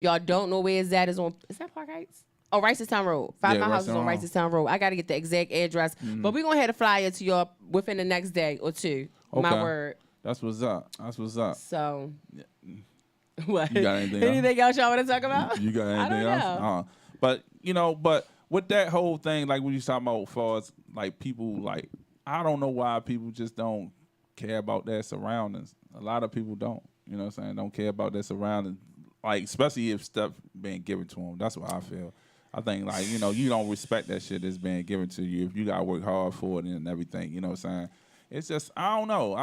Y'all don't know where it's at. Is that Park Heights? Oh, Ricestown Road. Five Mile House is on Ricestown Road. I got to get the exact address, but we're gonna have a flyer to y'all within the next day or two. Okay. My word. That's what's up. That's what's up. So, what? You got anything? Anything else y'all want to talk about? You got anything else? But but with that whole thing, like when you talking about, as far as like people, like I don't know why people just don't care about their surroundings. A lot of people don't. You know what I'm saying? Don't care about their surroundings. Like, especially if stuff being given to them. That's what I feel. I think, like, you don't respect that shit that's being given to you if you got to work hard for it and everything. You know what I'm saying? It's just, I don't know.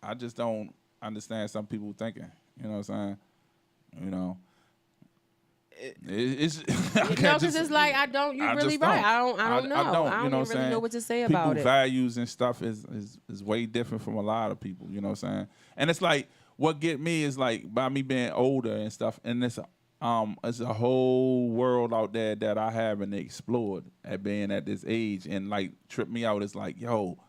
I just don't understand some people thinking. You know what I'm saying? It's because it's like you're really right. I don't know. I don't even really know what to say about it. People's values and stuff is way different from a lot of people. You know what I'm saying? And it's like, what get me is like by me being older and stuff, and it's a whole world out there that I haven't explored at being at this age, and like trip me out. It's like, yo,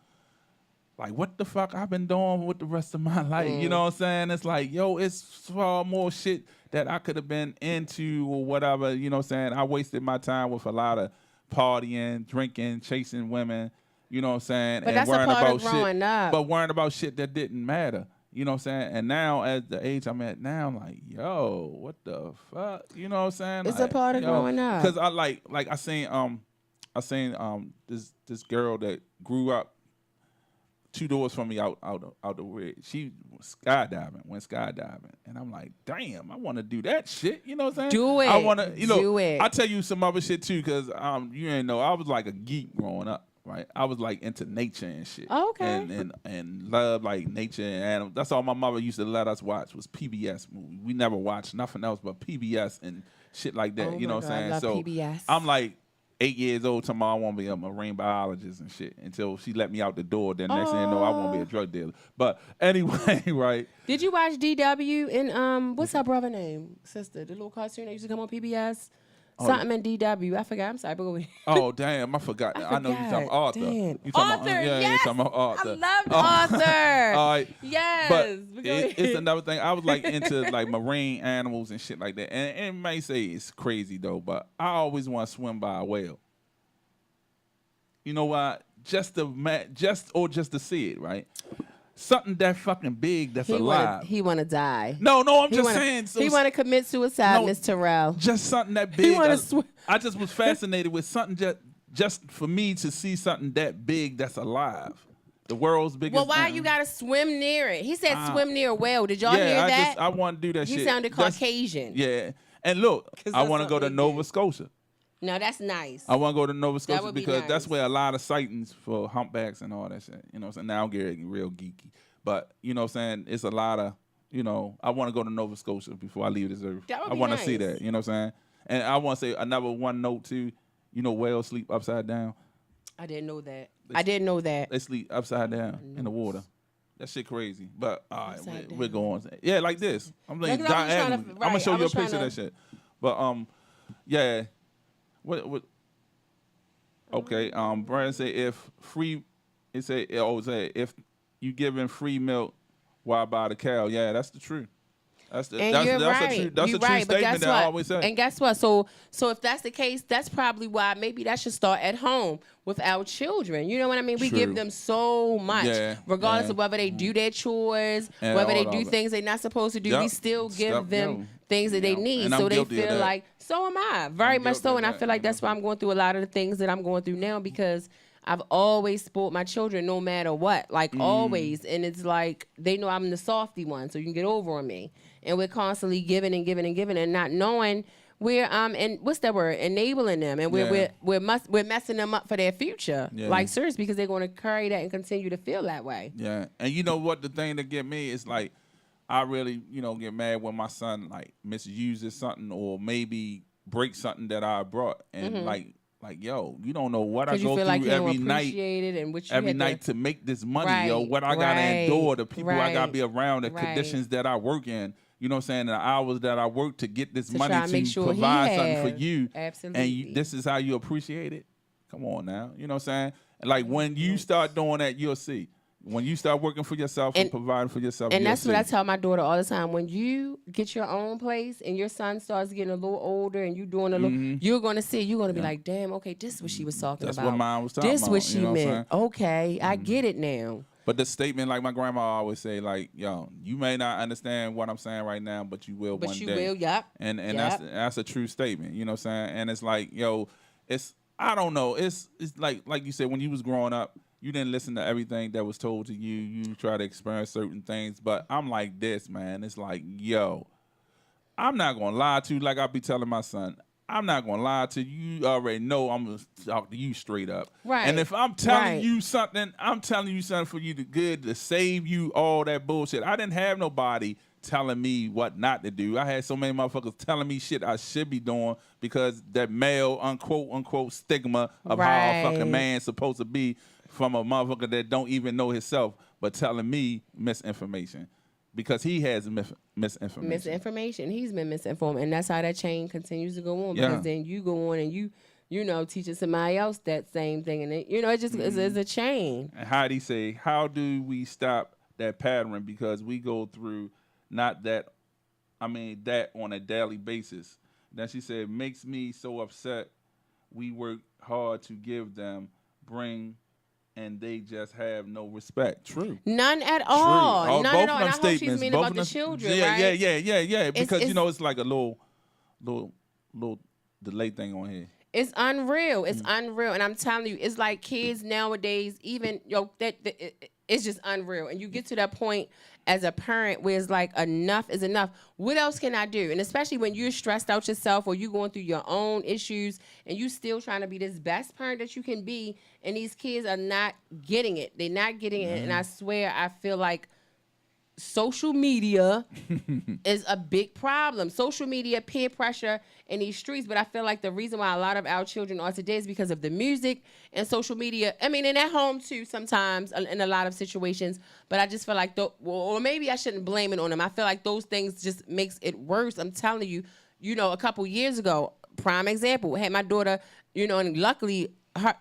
like what the fuck I've been doing with the rest of my life. You know what I'm saying? It's like, yo, it's far more shit that I could have been into or whatever. You know what I'm saying? I wasted my time with a lot of partying, drinking, chasing women. You know what I'm saying? But and that's worrying a part about of growing shit, up. but worrying about shit that didn't matter. You know what I'm saying? And now, at the age I'm at now, I'm like, yo, what the fuck? You know what I'm saying? It's like, a part of growing up. Because I seen this girl that grew up 2 doors from me out the way. She was went skydiving, and I'm like, damn, I want to do that shit. You know what I'm saying? Do it. I want to, do it. I'll tell you some other shit too, because you ain't know, I was like a geek growing up. Right, I was like into nature and shit. Oh, okay. And love like nature and animals. That's all my mother used to let us watch was PBS movies. We never watched nothing else but PBS and shit like that. Oh you know what I'm saying? I love So PBS. I'm like 8 years old. Tomorrow I want to be a marine biologist and shit. Until she let me out the door. Then next thing you know, I want to be a drug dealer. But anyway, right. Did you watch DW and what's her brother name? Sister, the little cartoon that used to come on PBS. Something in DW. I forgot. I'm sorry. But go ahead. Oh, damn. I forgot. I know you're talking about Arthur. Damn. You Arthur, yes. You're talking about Arthur. I loved Arthur. All right. Yes. But it's another thing. I was like into like marine animals and shit like that. And it may say it's crazy though, but I always want to swim by a whale. You know why? Just to see it, right? Something that fucking big that's alive. He want to die. No, I'm just saying. So he want to commit suicide, Miss Terrell. Just something that big. I just was fascinated with something just for me to see something that big that's alive. The world's biggest. Well, why you gotta swim near it? He said swim near a whale. Did y'all hear that? I want to do that shit. He sounded Caucasian. Yeah. And look, I want to go to Nova Scotia. No, that's nice. I want to go to Nova Scotia because nice. that's where a lot of sightings for humpbacks and all that shit. You know what I'm saying? Now I'm getting real geeky. But, you know what I'm saying? It's a lot of, I want to go to Nova Scotia before I leave this earth. I want to see that. You know what I'm saying? And I want to say another one note too. Whales sleep upside down. I didn't know that. They sleep upside down in the water. That shit crazy. But all right, we're going. Yeah, like this. I'm like, I'm gonna show you a picture of that shit. But yeah. What? Okay. Brian said if you giving free milk, why buy the cow? Yeah, that's the truth. That's a true statement that I always say. And guess what? So if that's the case, that's probably why maybe that should start at home with our children. You know what I mean? We give them so much, regardless of whether they do their chores, whether they do things they're not supposed to do. We still give them things that they need, so they feel like. So am I, very much so, and I feel like that's why I'm going through a lot of the things that I'm going through now because I've always spoiled my children no matter what, like always. And it's like they know I'm the softy one, so you can get over on me. And we're constantly giving and giving and giving and not knowing we're and what's that word? Enabling them, and we're messing them up for their future. Yeah. Like seriously, because they're going to carry that and continue to feel that way. Yeah, and you know what? The thing that get me is like I really get mad when my son like misuses something or maybe breaks something that I brought and like yo, you don't know what I go through like every night, and every night to make this money, yo. What I gotta endure, the people I gotta be around, the conditions that I work in. You know what I'm saying? The hours that I work to get this money to provide something for you. Absolutely. And this is how you appreciate it. Come on now. You know what I'm saying? Like when you start doing that, you'll see. When you start working for yourself and providing for yourself, and that's what I tell my daughter all the time. When you get your own place and your son starts getting a little older and you doing a little, you're gonna see, you're gonna be like, damn, okay, this is what she was talking about. That's what mine was talking about. This is what she meant. Okay, I get it now. But the statement, like my grandma always say, like, yo, you may not understand what I'm saying right now, but you will one day. But you will, yep. And that's a true statement, you know what I'm saying? And it's like, yo, I don't know. It's like you said, when you was growing up, you didn't listen to everything that was told to you. You try to experience certain things. But I'm like this, man. It's like, yo, I'm not going to lie to you like I be telling my son. I'm not going to lie to you. You already know I'm going to talk to you straight up. Right. And if I'm telling you something, I'm telling you something for you to save you all that bullshit. I didn't have nobody telling me what not to do. I had so many motherfuckers telling me shit I should be doing because that male, unquote, stigma of how a fucking man's supposed to be from a motherfucker that don't even know himself, but telling me misinformation because he has misinformation. Misinformation. He's been misinformed, and that's how that chain continues to go on. Because then you go on and you teaching somebody else that same thing, and it just is a chain. And Heidi say, how do we stop that pattern? Because we go through that on a daily basis. Then she said, makes me so upset. We work hard to give them, and they just have no respect. True. None at all. True. None both at all. Of them and I statements, hope she's meaning about the children, right? Yeah. Because it's like a little delay thing on here. It's unreal. It's unreal. And I'm telling you, it's like kids nowadays, even it's just unreal. And you get to that point as a parent where it's like enough is enough. What else can I do? And especially when you're stressed out yourself or you're going through your own issues and you still trying to be this best parent that you can be, and these kids are not getting it. They're not getting it. And I swear, I feel like social media is a big problem. Social media, peer pressure in these streets. But I feel like the reason why a lot of our children are today is because of the music and social media. I mean, and at home too sometimes in a lot of situations. But I just feel like, or maybe I shouldn't blame it on them. I feel like those things just makes it worse. I'm telling you, a couple years ago, prime example, I had my daughter, and luckily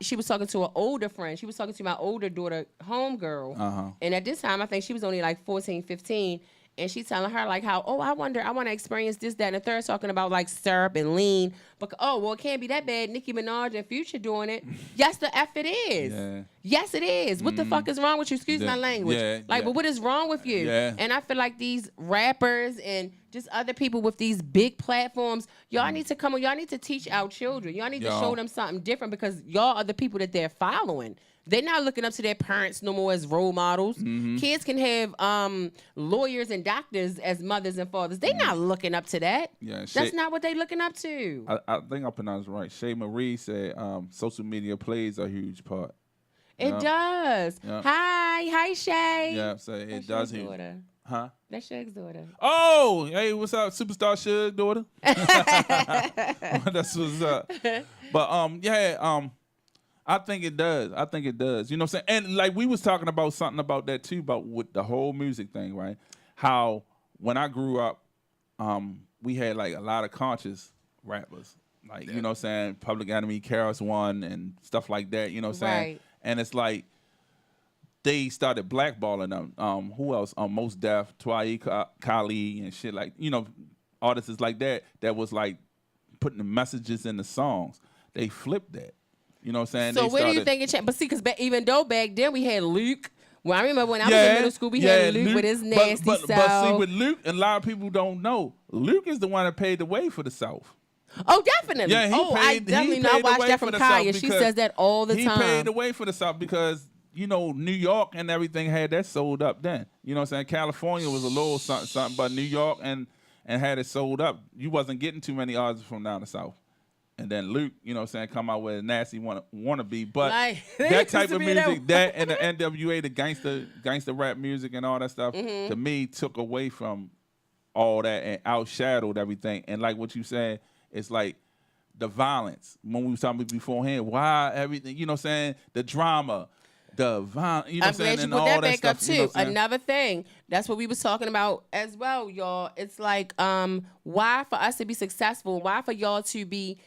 she was talking to an older friend. She was talking to my older daughter, homegirl. And at this time, I think she was only like 14, 15. And she's telling her like how, I want to experience this, that, and the third, talking about like syrup and lean. But it can't be that bad. Nicki Minaj and Future doing it. Yes, the F it is. Yeah. Yes, it is. What the fuck is wrong with you? Excuse my language. But what is wrong with you? Yeah. And I feel like these rappers and just other people with these big platforms, y'all need to come on. Y'all need to teach our children. Y'all need to show them something different because y'all are the people that they're following. They're not looking up to their parents no more as role models. Kids can have lawyers and doctors as mothers and fathers. They're not looking up to that. Yeah, that's not what they're looking up to. I think I pronounced it right. Shay Marie said social media plays a huge part. It does. Yep. Hi, Shay. Yeah, so it does. Huh? That's Shug's daughter. Oh, hey, what's up, superstar Shug daughter? That's what's up. But I think it does. You know what I'm saying? And like we was talking about something about that too, about with the whole music thing, right? How when I grew up, we had like a lot of conscious rappers. Like, you know what I'm saying? Public Enemy, KRS One and stuff like that, you know what I'm saying? Right. And it's like they started blackballing them. Who else? Mos Def, Twaye Kali and shit like, artists like that was like putting the messages in the songs. They flipped that. You know what I'm saying? So where do you think it changed? But see, because even though back then we had Luke. Well, I remember when I was in middle school, we had Luke with his nasty South. But see, with Luke, a lot of people don't know, Luke is the one that paved the way for the South. Oh, definitely. Yeah, I definitely know. I watched that from Kaya. She says that all the time. He paved the way for the South because, New York and everything had that sold up then. You know what I'm saying? California was a little something, but New York and had it sold up. You wasn't getting too many artists from down the South. And then Luke, come out with a nasty wannabe. But that type of music, that and the NWA, the gangster rap music and all that stuff, to me, took away from all that and outshadowed everything. And like what you said, it's like the violence. When we were talking beforehand, why everything, the drama, the violence, I'm glad you put that back up too. Another thing, that's what we was talking about as well, y'all. It's like, why for us to be successful, why for y'all to be,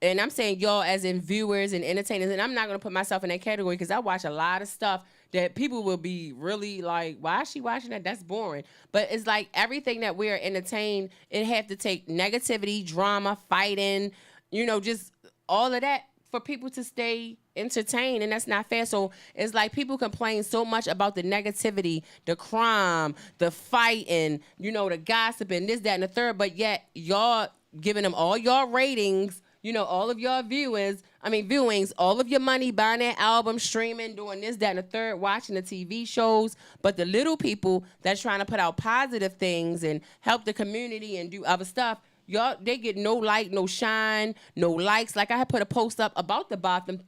and I'm saying y'all as in viewers and entertainers, and I'm not going to put myself in that category because I watch a lot of stuff that people will be really like, why is she watching that? That's boring. But it's like everything that we're entertained, it have to take negativity, drama, fighting, just all of that for people to stay entertained, and that's not fair. So it's like people complain so much about the negativity, the crime, the fighting, the gossiping, this, that, and the third, but yet y'all giving them all your ratings, all of your viewings, all of your money buying that album, streaming, doing this, that, and the third, watching the TV shows. But the little people that's trying to put out positive things and help the community and do other stuff, y'all, they get no light, no shine, no likes. Like I had put a post up about the bathroom.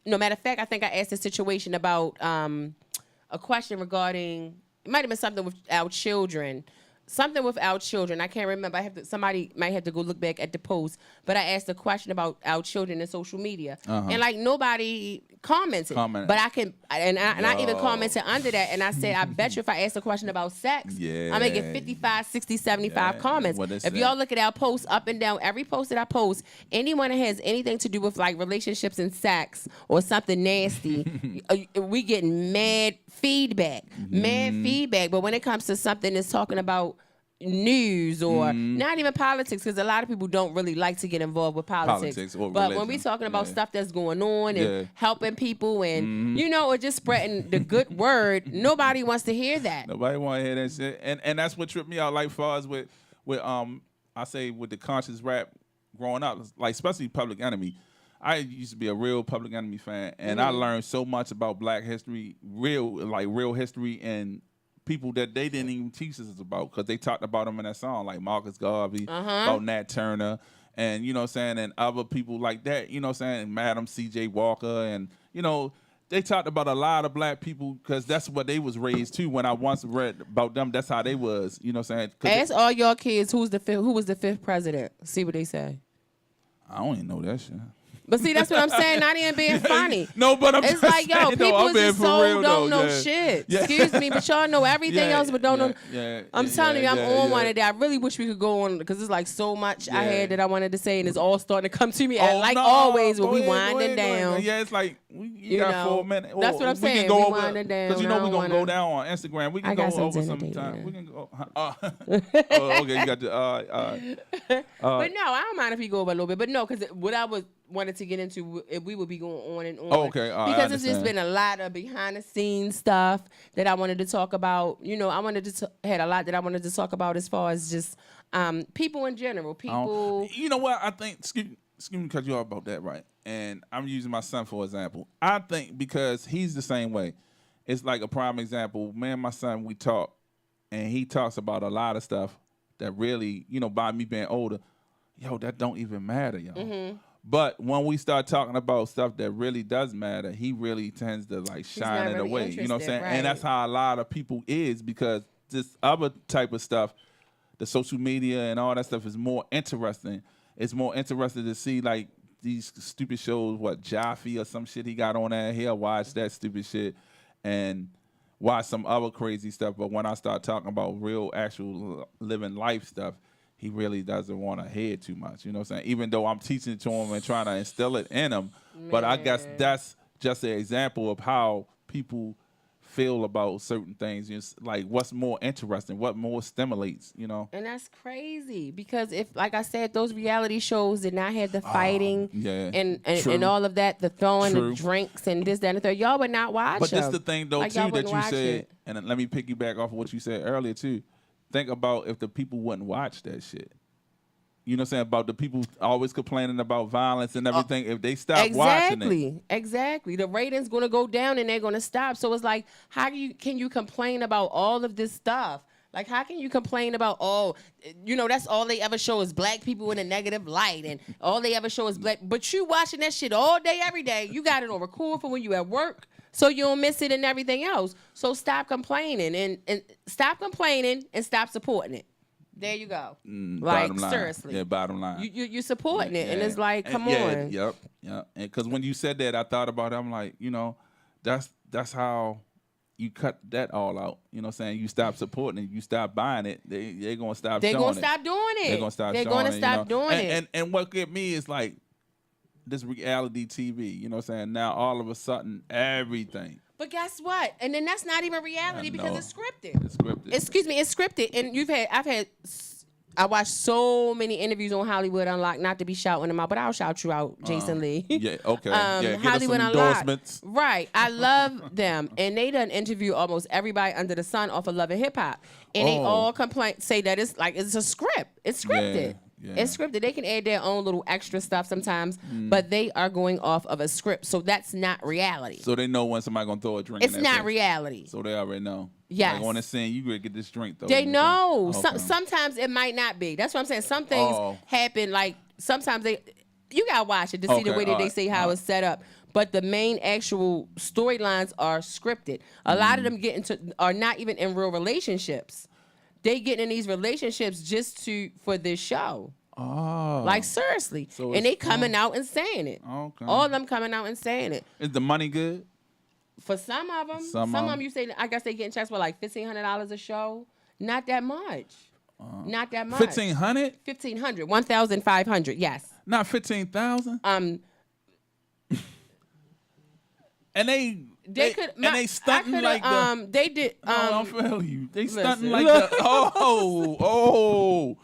No matter of fact, I think I asked a situation about a question regarding, it might have been something with our children. Something with our children. I can't remember. Somebody might have to go look back at the post. But I asked a question about our children in social media, and like nobody commented. But I even commented under that, and I said, I bet you if I asked a question about sex, I'm gonna get 55, 60, 75 comments. If y'all look at our posts up and down, every post that I post, anyone that has anything to do with like relationships and sex or something nasty, we get mad feedback. But when it comes to something that's talking about news or not even politics, because a lot of people don't really like to get involved with politics or but religion. When we talking about stuff that's going on and helping people and or just spreading the good word, nobody wants to hear that. Nobody want to hear that shit. And that's what tripped me out, like far as with I say with the conscious rap growing up, like especially Public Enemy. I used to be a real Public Enemy fan, and I learned so much about Black history, real history, and people that they didn't even teach us about, because they talked about them in that song, like Marcus Garvey, about Nat Turner, and and other people like that, Madam C.J. Walker, and they talked about a lot of Black people because that's what they was raised to. When I once read about them, that's how they was, Ask all your kids who was the fifth president. See what they say. I don't even know that shit. But see, that's what I'm saying. Not even being funny. No, but I'm it's just like, yo, people just so don't know shit. Yeah. Excuse me, but y'all know everything else, but don't know. I'm telling you, I'm on one of that. I really wish we could go on because it's like so much I had that I wanted to say, and it's all starting to come to me. Always, when we winding down. Yeah, it's like you got 4 minutes. That's what I'm saying. We winding down. Because we're gonna go down on Instagram. We can go over sometime. We can go. Okay, you got the. But no, I don't mind if you go over a little bit. But no, because what I wanted to get into, if we would be going on and on. Okay, because it's just been a lot of behind the scenes stuff that I wanted to talk about. I wanted to had a lot that I wanted to talk about as far as just people in general. People. You know what? I think. Excuse me, cut you off about that, right? And I'm using my son for example. I think because he's the same way. It's like a prime example. Me and my son, we talk, and he talks about a lot of stuff that really, by me being older, that don't even matter, yo. But when we start talking about stuff that really does matter, he really tends to like shine it away. You know what I'm saying? Right. And that's how a lot of people is, because this other type of stuff, the social media and all that stuff, is more interesting. It's more interesting to see like these stupid shows, what Jaffe or some shit he got on there. He'll watch that stupid shit and watch some other crazy stuff. But when I start talking about real, actual living life stuff, he really doesn't want to hear too much, you know what I'm saying? Even though I'm teaching it to him and trying to instill it in him. Man. But I guess that's just an example of how people feel about certain things. Just like what's more interesting, what more stimulates, And that's crazy because if, like I said, those reality shows did not have the fighting and all of that, the throwing the drinks and this, that, and the third, y'all would not watch But them. this the thing, though, too, that you said, and let me piggyback off of what you said earlier, too. Think about if the people wouldn't watch that shit. You know what I'm saying? About the people always complaining about violence and everything. If they stop watching it. Exactly. The ratings going to go down and they're going to stop. So it's like, how can you complain about all of this stuff? Like, how can you complain about, that's all they ever show is Black people in a negative light, and all they ever show is Black. But you watching that shit all day, every day. You got it on record for when you at work, so you don't miss it and everything else. So stop complaining and stop complaining and stop supporting it. There you go. Like, seriously. Yeah, bottom line. You're supporting it, and it's like, come on. Yep. And because when you said that, I thought about it. I'm like, that's how you cut that all out. You know what I'm saying? You stop supporting it. You stop buying it. They're going to stop showing it. They're going to stop doing it. They're going to stop They're going to stop doing it. And what get me is like this reality TV. You know what I'm saying? Now, all of a sudden, everything But guess what? And then that's not even reality because it's scripted. It's scripted. Excuse me, it's scripted. And I watched so many interviews on Hollywood Unlocked, not to be shouting them out, but I'll shout you out, Jason Lee. Yeah, okay. Give Hollywood us some endorsements. Right. I love them. And they done interview almost everybody under the sun off of Love and Hip Hop. And they all say that it's a script. It's scripted. Yeah. It's scripted. They can add their own little extra stuff sometimes, but they are going off of a script. So that's not reality. So they know when somebody going to throw a drink It's in their not face. Reality. So they already know. Yes. Like on the scene, you gotta get this drink though. They know. Okay. Sometimes it might not be. That's what I'm saying. Some things happen. Like sometimes you gotta watch it to see the way that they say how it's set up. But the main actual storylines are scripted. A lot of them are not even in real relationships. They get in these relationships just for this show. Oh. Like seriously. So and they coming out and saying it. Okay. All of them coming out and saying it. Is the money good? For some of them, some of them you say, I guess they getting checks for like $1,500 a show. Not that much. Not that much. 1,500? 1,500. 1,500. Yes. Not 15,000. And they stunting like the. They did. I feel you. They stunting like the.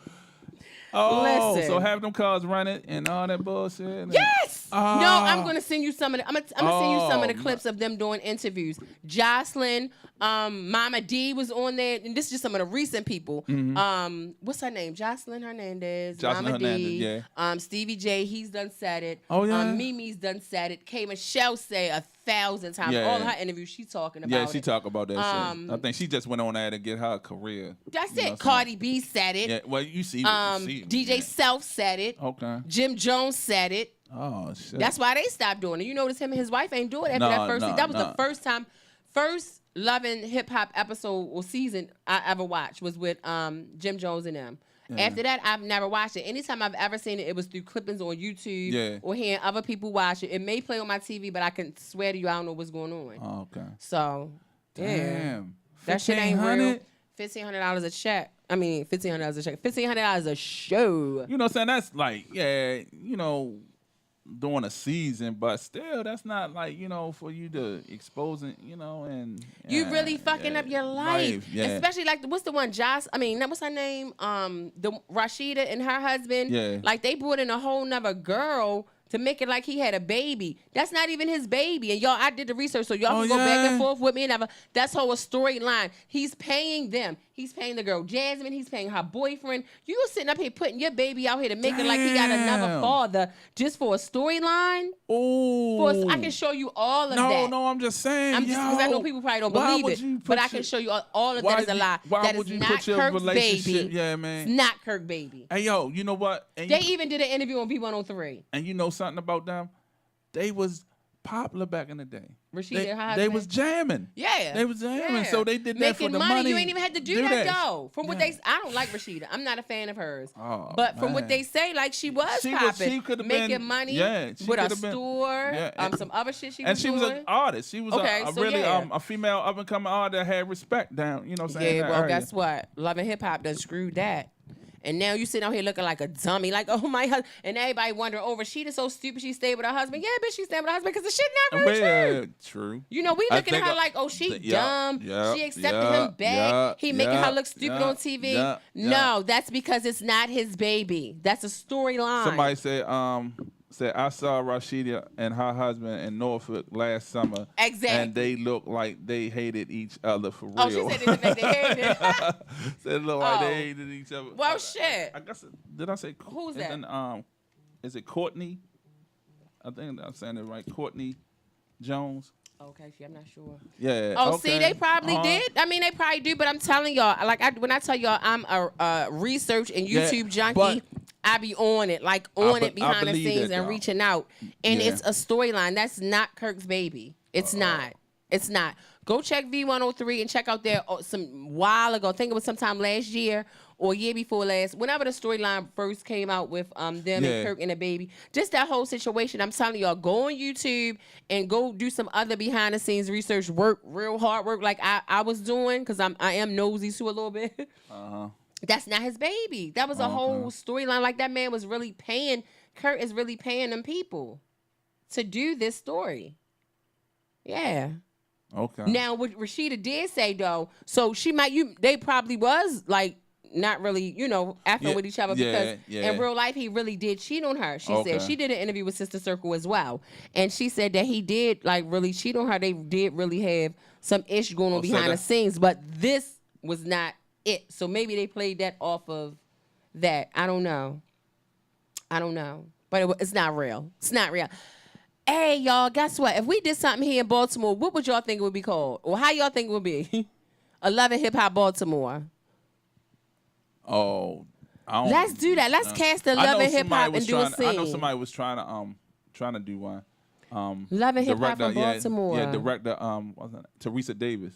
Listen. So have them cars running and all that bullshit. Yes. No, I'm gonna send you some of the. I'm gonna send you some of the clips of them doing interviews. Jocelyn, Mama D was on there, and this is just some of the recent people. Mm-hmm. What's her name? Jocelyn Hernandez. Mama D. Yeah. Stevie J. He's done said it. Oh yeah. Mimi's done said it. K. Michelle say 1,000 times. Yeah. All her interviews, she's talking about. Yeah, she talk about that shit. I think she just went on there to get her career. That's it. Cardi B said it. Yeah. Well, you see. DJ Self said it. Okay. Jim Jones said it. Oh shit. That's why they stopped doing it. You notice him and his wife ain't doing it after that first season. That was the first Love and Hip Hop episode or season I ever watched was with Jim Jones and them. Yeah. After that, I've never watched it. Anytime I've ever seen it, it was through clippings on YouTube or hearing other people watch it. It may play on my TV, but I can swear to you, I don't know what's going on. Oh, okay. So, damn. That shit ain't real. $1,500 a check. I mean, $1,500 a check. $1,500 a show. You know what I'm saying? That's like, during a season, but still, that's not like, for you to expose it, and you really fucking up your life. Especially like what's the one, what's her name? The Rashida and her husband. Yeah. Like they brought in a whole nother girl to make it like he had a baby. That's not even his baby. And y'all, I did the research, so y'all can go back and forth with me and that's whole storyline. He's paying them. He's paying the girl Jasmine. He's paying her boyfriend. You sitting up here putting your baby out here to make it like he got another father just for a storyline? Oh. I can show you all of that. No, I'm just saying. Because I know people probably don't believe it. But I can show you all of that is a lie. That is not Kirk's baby. Yeah, man. It's not Kirk's baby. Hey, yo, you know what? They even did an interview on V103. And you know something about them? They was popular back in the day. Rashida, her they was jamming. Yeah. They was jamming. So they did that for the money. You ain't even had to do that though. From what I don't like Rashida. I'm not a fan of hers. Oh, but from what they say, like she was popping. She could have been making money with a store. Some other shit she was doing. And she was an artist. She was a female up and coming artist that had respect down. You know what I'm saying? Yeah, well, guess what? Love and Hip Hop done screwed that. And now you sitting out here looking like a dummy, like, oh, my husband. And everybody wondering, Rashida so stupid she stayed with her husband. Yeah, bitch, she stayed with her husband because the shit not really true. You know, we looking at her like, oh, she dumb. She accepted him back. He making her look stupid on TV. No, that's because it's not his baby. That's a storyline. Somebody said, I saw Rashida and her husband in Norfolk last summer. Exactly. And they looked like they hated each other for real. Oh, she said they looked like they hated. Said it looked like they hated each other. Well, shit. I guess, did I say? Who's that? Is it Courtney? I think I'm saying it right. Courtney Jones. Okay, I'm not sure. Yeah. Oh, okay. See, they probably did. I mean, they probably do, but I'm telling y'all, when I tell y'all I'm a research and YouTube junkie, I be on it, it behind the scenes and reaching out. And it's a storyline. That's not Kirk's baby. It's not. It's not. Go check V103 and check out there some while ago. I think it was sometime last year or year before last. Whenever the storyline first came out with them and Kirk and the baby. Just that whole situation. I'm telling y'all, go on YouTube and go do some other behind the scenes research work, real hard work like I was doing because I am nosy too a little bit. That's not his baby. That was a whole storyline. Like that man was really paying. Kurt is really paying them people to do this story. Yeah. Okay. Now, what Rashida did say though, so she might they probably was like not really, effing with each other because in real life he really did cheat on her. She said she did an interview with Sister Circle as well, and she said that he did like really cheat on her. They did really have some ish going on behind the scenes, but this was not it. So maybe they played that off of that. I don't know, but it's not real. It's not real. Hey, y'all, guess what? If we did something here in Baltimore, what would y'all think it would be called? Or how y'all think it would be? 11 Hip Hop Baltimore. Oh, let's do that. Let's cast 11 Hip Hop and do a scene. I know somebody was trying to do one. 11 Hip Hop from Baltimore. Yeah, director Teresa Davis.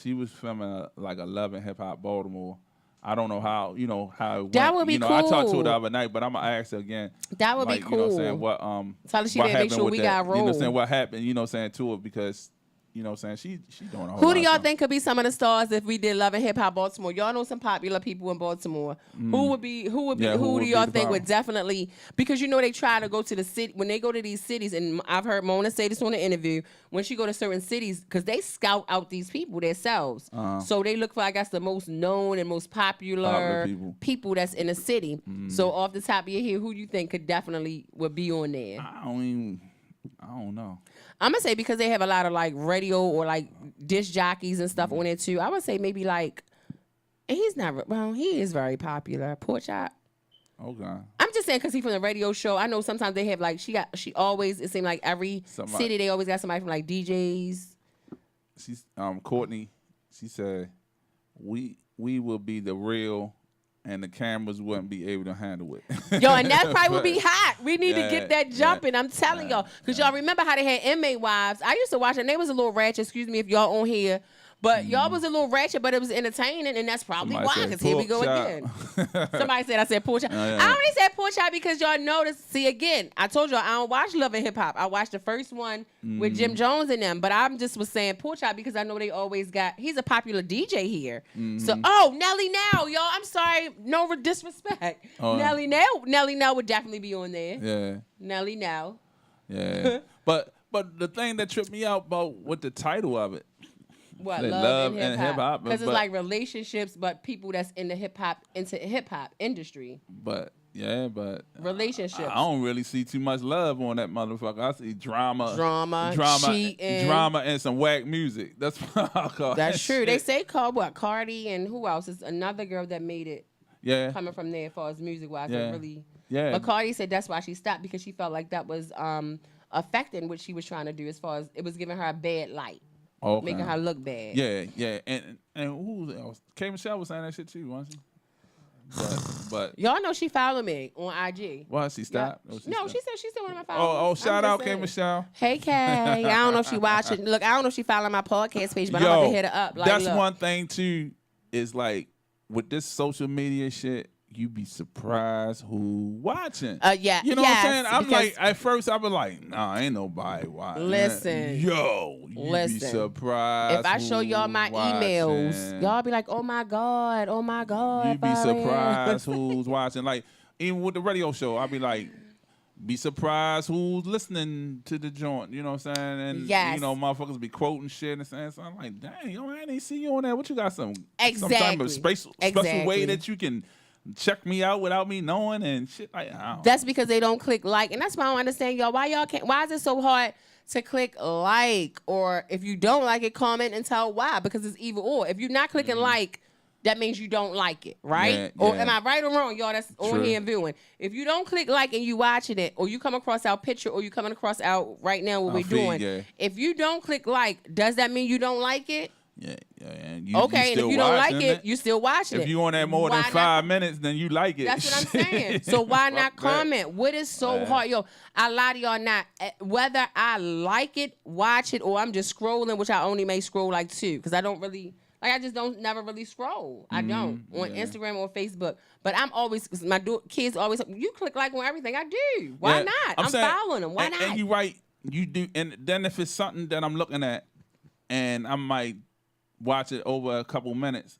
She was filming like 11 Hip Hop Baltimore. I don't know how it went. That would be cool. I talked to her the other night, but I'm gonna ask her again. That would be cool. You know what I'm saying? Tell her she didn't make sure we got rolled. You know what I'm saying? What happened? You know what I'm saying to her because. You know what I'm saying? She doing a whole lot. Who do y'all think could be some of the stars if we did Love and Hip Hop Baltimore? Y'all know some popular people in Baltimore. Who do y'all think would definitely, because they try to go to the city, when they go to these cities, and I've heard Mona say this on the interview, when she go to certain cities, because they scout out these people themselves. So they look for, I guess, the most known and most popular people that's in the city. So off the top of your head, who do you think could definitely would be on there? I don't know. I'm gonna say because they have a lot of like radio or like disc jockeys and stuff on it too. I would say maybe like, and he is very popular. Pork Chop. Okay. I'm just saying because he's from the radio show. I know sometimes they have like she always, it seems like every city they always got somebody from like DJs. She's Courtney. She said we will be the real. And the cameras wouldn't be able to handle it. Yo, and that probably would be hot. We need to get that jumping. I'm telling y'all. Because y'all remember how they had inmate wives. I used to watch it, and they was a little ratchet. Excuse me if y'all on here. But y'all was a little ratchet, but it was entertaining, and that's probably why. Because here we go again. Somebody said I said pork chop. I only said pork chop because y'all noticed. See, again, I told y'all I don't watch Love and Hip Hop. I watched the first one with Jim Jones and them. But I'm just was saying pork chop because I know they always got. He's a popular DJ here. So, Nelly Now, y'all. I'm sorry, no disrespect. Nelly Now would definitely be on there. Yeah. Nelly Now. Yeah. But the thing that tripped me out about with the title of it. What, love and hip hop? Because it's like relationships, but people that's in the hip hop industry. But relationships. I don't really see too much love on that motherfucker. I see drama, cheating, drama, and some whack music. That's what I call. That's true. Shit. They say called what? Cardi and who else? It's another girl that made it. Yeah. Coming from there, as far as music wise, yeah. Really. Yeah. But Cardi said that's why she stopped because she felt like that was affecting what she was trying to do, as far as it was giving her a bad light. Okay. Making her look bad. Yeah. And who else? K. Michelle was saying that shit too, wasn't she? But y'all know she followed me on IG. Well, she stopped? Yeah. She said she's still one of my followers. Oh, shout out K. Michelle. Hey, Kay. I don't know if she watching. Look, I don't know if she following my podcast page, but I'm about to hit her up. Like, that's one thing too, is like with this social media shit, you be surprised who watching. Yeah. You know what I'm saying? I'm like, at first I was like, nah, ain't nobody watching. Listen. You be surprised. If I show y'all my emails, y'all be like, oh my God. You be surprised who's watching. Like, even with the radio show, I'll be like, be surprised who's listening to the joint. You know what I'm saying? And, motherfuckers be quoting shit and saying, so I'm like, dang, I didn't see you on there. What you got some type of special way that you can check me out without me knowing and shit like that. That's because they don't click like, and that's why I don't understand y'all. Why is it so hard to click like? Or if you don't like it, comment and tell why. Because it's either or. If you're not clicking like, that means you don't like it, right? Yeah. Or am I right or wrong, y'all? That's on here and viewing. If you don't click like and you watching it, or you come across our picture, or you coming across out right now what we're doing. If you don't click like, does that mean you don't like it? Yeah. And and if you don't like it, you still watching it. If you on there more than 5 minutes, then you like it. That's what I'm saying. So why not comment? What is so hard? Yo, a lot of y'all not. Whether I like it, watch it, or I'm just scrolling, which I only may scroll like 2, because I don't really, I just never really scroll. I don't. On Instagram or Facebook. But I'm always, my kids always, you click like on everything. I do. Why not? I'm following them. Why not? And you right. You do. And then if it's something that I'm looking at, and I might watch it over a couple minutes,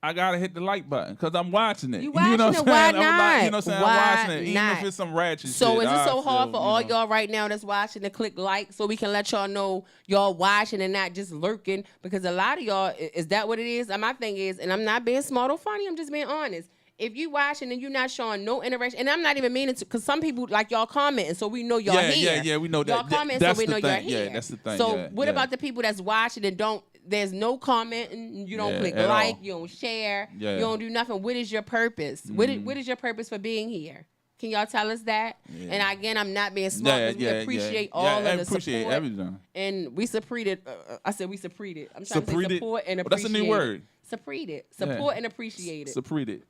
I gotta hit the like button because I'm watching it. You watching know it? what Why I'm not? saying? You know what I'm saying? I'm watching it, even if it's some ratchet so shit. Is it so hard for all know. y'all right now that's watching to click like so we can let y'all know y'all watching and not just lurking? Because a lot of y'all, is that what it is? And my thing is, and I'm not being smart or funny, I'm just being honest. If you watching and you're not showing no interaction, and I'm not even meaning to, because some people like y'all commenting, so we know y'all here. Yeah, we know that. Y'all commenting, so we know y'all here. Yeah, that's the thing. So what about the people that's watching and don't? There's no commenting. You don't click like. You don't share. You don't do nothing. What is your purpose? What is your purpose for being here? Can y'all tell us that? Yeah. And again, I'm not being smart because we appreciate all of the support. Everything. And we supported. I said we supported. I'm trying to say support and appreciate. That's a new word. Supported. Support and appreciate it. Supported.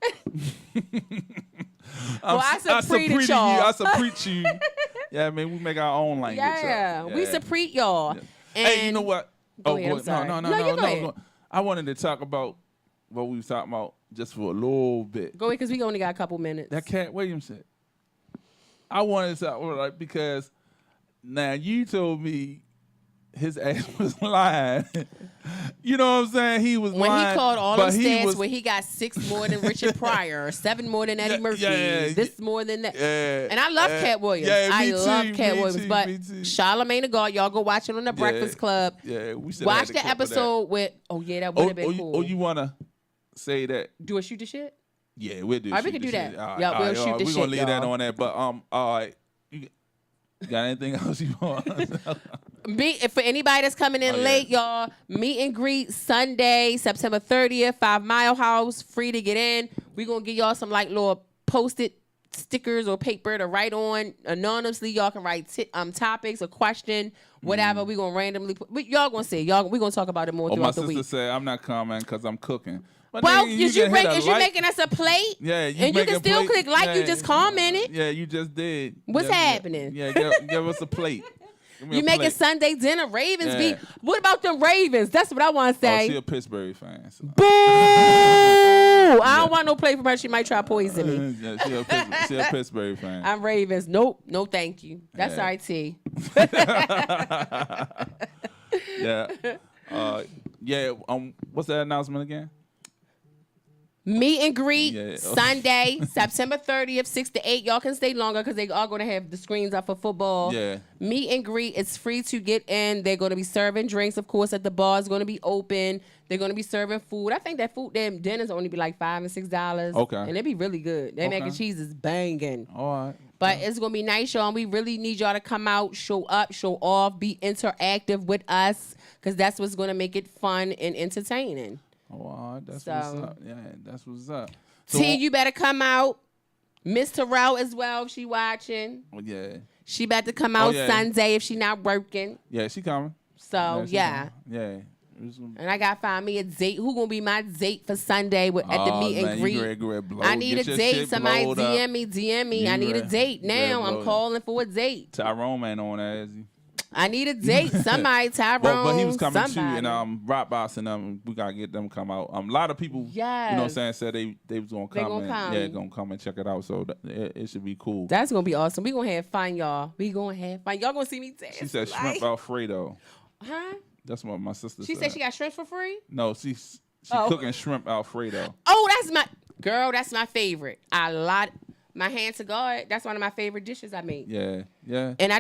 Well, I supported y'all. I support you. Yeah, I mean, we make our own language. Yeah, we support y'all. Yeah. And hey, you know what? Go ahead, I'm sorry. No. I wanted to talk about what we was talking about just for a little bit. Go ahead, because we only got a couple minutes. That Cat Williams shit. I wanted to talk because now you told me his ass was lying. You know what I'm saying? He was when lying. He called all them stats where he got 6 more than Richard Pryor, 7 more than Eddie Murphy, this more than that. And I love Cat Williams. I love Cat Williams. But Charlamagne the God, y'all go watch it on the Breakfast Club. Yeah, we should watch the episode with. Oh yeah, that would have been cool. Oh, you wanna say that? Do a shoot the shit? Yeah, we'll do. All right, we can do that. Yeah, we'll shoot the shit. We're gonna leave that on that. But all right. You got anything else you want? For anybody that's coming in late, y'all, meet and greet Sunday, September 30th, 5 Mile House, free to get in. We're going to give y'all some like little post-it stickers or paper to write on anonymously. Y'all can write topics or question, whatever. We're going to randomly put. Y'all going to see. We're going to talk about it more throughout the week. My sister said, I'm not coming because I'm cooking. But well, is you making us a plate? Yeah, and you can still click like. Yeah, you just commented. Yeah, you just did. What's happening? Yeah, give us a plate. You making Sunday dinner. Ravens be. What about them Ravens? That's what I want to say. Oh, she a Pittsburgh fan. So. Boo! I don't want no plate from her. She might try to poison me. Yeah, she a Pittsburgh fan. I'm Ravens. Nope. No, thank you. That's all right, T. What's that announcement again? Meet and greet Sunday, September 30th, 6 to 8. Y'all can stay longer because they are going to have the screens up for football. Yeah. Meet and greet. It's free to get in. They're going to be serving drinks, of course, at the bar. It's going to be open. They're going to be serving food. I think that them dinners only be like $5 and $6. Okay. And it'd be really good. That mac and cheese is banging. All right. But it's going to be nice, y'all. And we really need y'all to come out, show up, show off, be interactive with us because that's what's going to make it fun and entertaining. Oh, that's what's up. Yeah, that's what's up. So, T, you better come out. Miss Terrell as well, if she watching. Oh, yeah. She about to come out Sunday if she not working. Yeah, she coming. So, Yeah. And I got to find me a date. Who going to be my date for Sunday at the meet and greet? I need a date. Somebody DM me. I need a date now. I'm calling for a date. Tyrone ain't on that, is he? I need a date. Somebody, Tyrone. But he was coming too, and Rockbox and we gotta get them come out. A lot of people, you know what I'm saying, said they was gonna come. Gonna come and check it out. So it should be cool. That's gonna be awesome. We gonna have fun, y'all. We gonna have fun. Y'all gonna see me dance. She said shrimp Alfredo. Huh? That's what my sister said. She said she got shrimp for free? No, she's cooking shrimp Alfredo. Oh, that's my favorite. My hand to God, that's one of my favorite dishes I make. Yeah. And I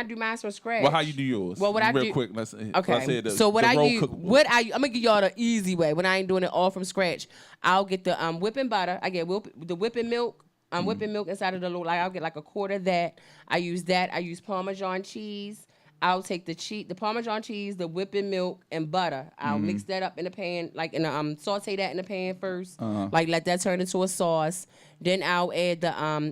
do mine from scratch. Well, how you do yours? Well, what I do? Real quick, let's okay. So what I do? I'm gonna give y'all the easy way. When I ain't doing it all from scratch, I'll get the whipping butter. I get the whipping milk. Whipping milk inside of the little. I'll get like a quart of that. I use that. I use Parmesan cheese. I'll take the Parmesan cheese, the whipping milk, and butter. I'll mix that up in the pan, saute that in the pan first, let that turn into a sauce. Then I'll add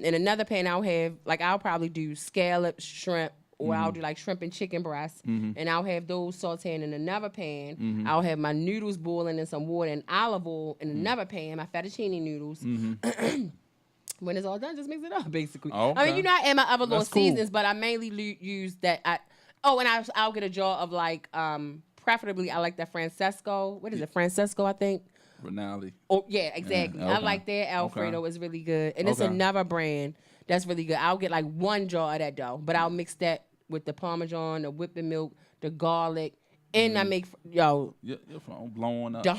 in another pan I'll probably do scallops, shrimp, or I'll do like shrimp and chicken breast, and I'll have those sauteing in another pan. I'll have my noodles boiling in some water and olive oil in another pan, my fettuccine noodles. When it's all done, just mix it up, basically. Okay. I mean, I add my other little seasonings, but I mainly use that. And I'll get a jar of preferably I like that Francesco. What is it? Francesco, I think. Rinaldi. Oh yeah, exactly. I like that Alfredo. It's really good, and it's another brand that's really good. I'll get like one jar of that dough, but I'll mix that with the Parmesan, the whipping milk, the garlic, And I make your phone blowing up. The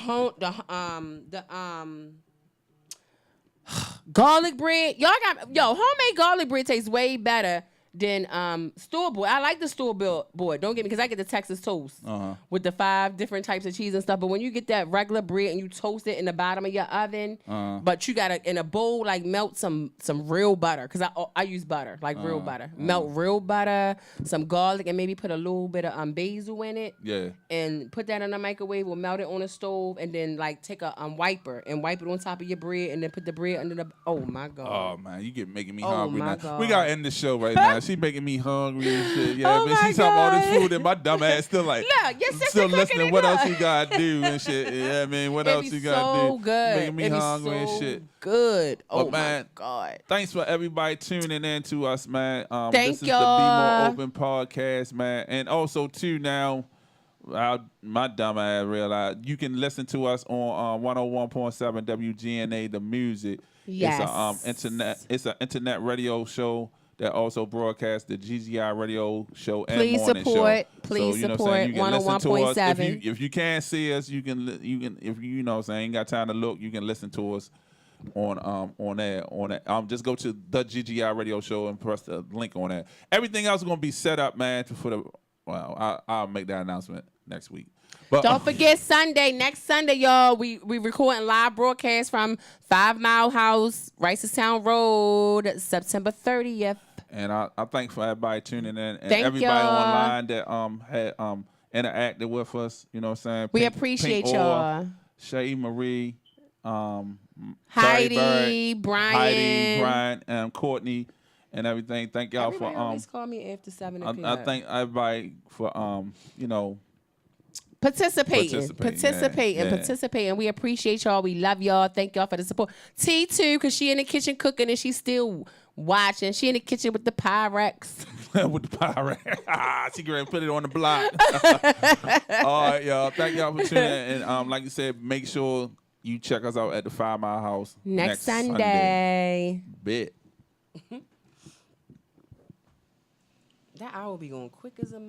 garlic bread. Y'all got homemade garlic bread tastes way better than store bought. I like the store bought. Don't get me, because I get the Texas toast with the 5 different types of cheese and stuff. But when you get that regular bread and you toast it in the bottom of your oven, but you gotta in a bowl like melt some real butter, because I use butter, like real butter. Melt real butter, some garlic, and maybe put a little bit of basil in it. Yeah. And put that in the microwave or melt it on the stove, and then like take a wiper and wipe it on top of your bread, and then put the bread under the. Oh my God. Oh man, you making me hungry now. God. We gotta end the show right now. She making me hungry and shit. Yeah, man. She talking all this food, and my dumb ass still like. Still listening. What else you gotta do and shit? Yeah, I mean, what else you gotta do? So good. Making me hungry and shit. Good. Oh man, my God. Thanks for everybody tuning in to us, man. Thank this y'all. is the Be More Open podcast, man, and also too now. My dumb ass realized you can listen to us on 101.7 WGNA The Music. Yes. It's an internet radio show that also broadcasts the GGI radio show and please morning support, show. Please so, support 101.7. If you can't see us, you can if you know what I'm saying, ain't got time to look, you can listen to us on that. Just go to the GGI radio show and press the link on that. Everything else is gonna be set up, man, for the I'll make that announcement next week. But don't forget next Sunday, y'all. We recording live broadcast from 5 Mile House, Ricestown Road, September 30th. And I thank for everybody tuning in and thank everybody y'all. online that had interacted with us. You know what I'm saying? We appreciate y'all. Shay Marie, Heidi, Brian, Courtney, and everything. Thank y'all everybody always call me after 7 o'clock. I thank everybody for participating. We appreciate y'all. We love y'all. Thank y'all for the support. T too, because she in the kitchen cooking and she's still watching. She in the kitchen with the Pyrex. With the Pyrex. She going to put it on the block. All right, y'all. Thank y'all for tuning in. And like you said, make sure you check us out at the 5 Mile House next Sunday. Bet. That hour will be going quick as a